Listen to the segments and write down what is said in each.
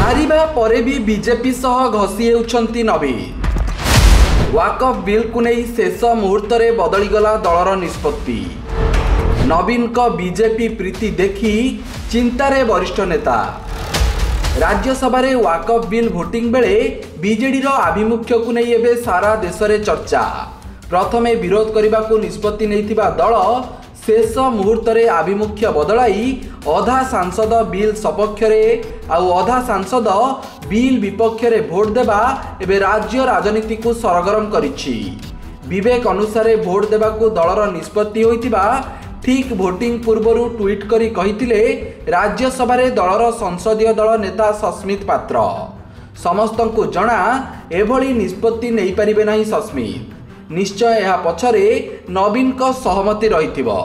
हारिबा परे भी बीजेपी सह घसी हेउछंती नवीन। वाकफ बिल को नहीं शेष मुहूर्त में बदलीगला दलर निष्पत्ति। नवीन को बीजेपी प्रीति देखी चिंतारे वरिष्ठ नेता। राज्यसभा रे वाकफ बिल भोटिंग बेले बीजेडी रो आभिमुख्य को नहीं एबे सारा देश में चर्चा। प्रथमे विरोध करने को निष्पत्ति नैथिबा दल शेष मुहूर्त में आभिमुख्य बदलाई अधा सांसद बिल सपक्ष आउ अधा सांसद बिल विपक्ष भोट देवा एबे राज्य राजनीति को सरगरम करिछि। विवेक अनुसार भोट देवा को दलर निष्पत्ति होइतिबा ठीक भोटिंग पूर्व ट्वीट करी कहिथिले राज्यसभा रे दलर संसदीय दल नेता सस्मित पात्र। समस्तंकु जणा एभली निष्पत्ति नहीं पारिबे नाही सस्मित। निश्चय यह पछरे नवीन को सहमति रहिथिबो।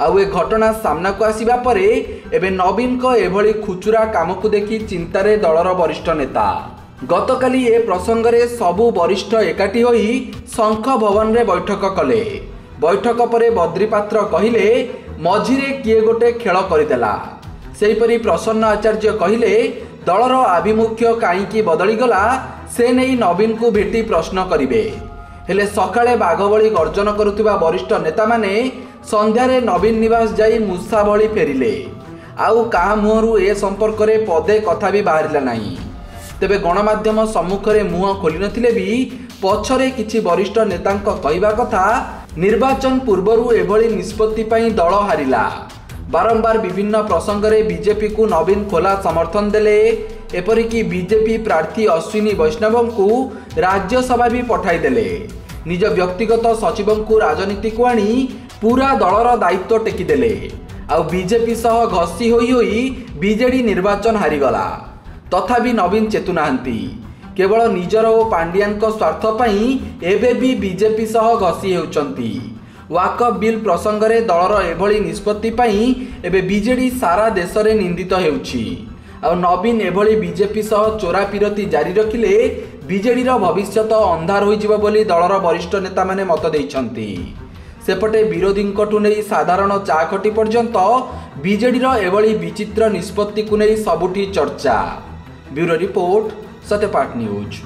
आउ ए घटना सामना को आसीबा परे एबे नवीन को एभली खुचुरा काम को देखि चिंतारे दलर वरिष्ठ नेता। गतकाली ए प्रसंग रे सबु वरिष्ठ एकाठी होई शंख भवन रे बैठक कले। बैठक परे बद्रीपात्र कहिले मझिरे किए गोटे खेल करदेला। सेहीपरि प्रसन्न आचार्य कहिले दलर आभिमुख्य काईकी बदली गला से नहीं नवीन को भेटी प्रश्न करिवे। हेले सकाळे बाघ भଳି गर्जन करुथिबा वरिष्ठ नेता माने संध्यारे नवीन निवास जाई मूसा भଳି फेरिले। आउ का मुहरु ए संपर्क रे पदे कथा भी बाहरिला नाही। तेबे गणमाध्यम सम्मुख रे मुह खोली नथिले भी पछरे किछि वरिष्ठ नेतांक कहिबा कथा निर्वाचन पूर्वरु एभली निष्पत्ति पई दल हारिला। बारंबार विभिन्न प्रसंग रे बीजेपी को नवीन खोला समर्थन देले। एपरिकी बीजेपी प्रार्थी अश्विनी वैष्णव को राज्यसभा भी पठाई देले। निज व्यक्तिगत सचिव को राजनीति को आनी पूरा दलर दायित्व टेकीदेले। आउ बीजेपी सह घसी होई होई बीजेडी निर्वाचन हारिगला। तथापि नवीन चेतुनाहांती। केवल निजर और पांडियान को स्वार्थ पई एबे भी बीजेपी सह घसी हेउचंती। वाकफ बिल प्रसंग रे दलर एभली निष्पत्ति पई एबे बीजेडी सारा देश रे निंदित हेउची। आ नवीन एभली बीजेपी सह चोरा पिरती जारी रखिले बीजेडीर भविष्यत अंधार होइजिबो बोली दलर वरिष्ठ नेता माने मत देइछंती। सेपटे विरोधींकठू नहीं साधारण चाखटी पर्यंत बीजेडीर एभली विचित्र निष्पत्ति को नहीं सबुठी चर्चा। Bureau report Satyapath news.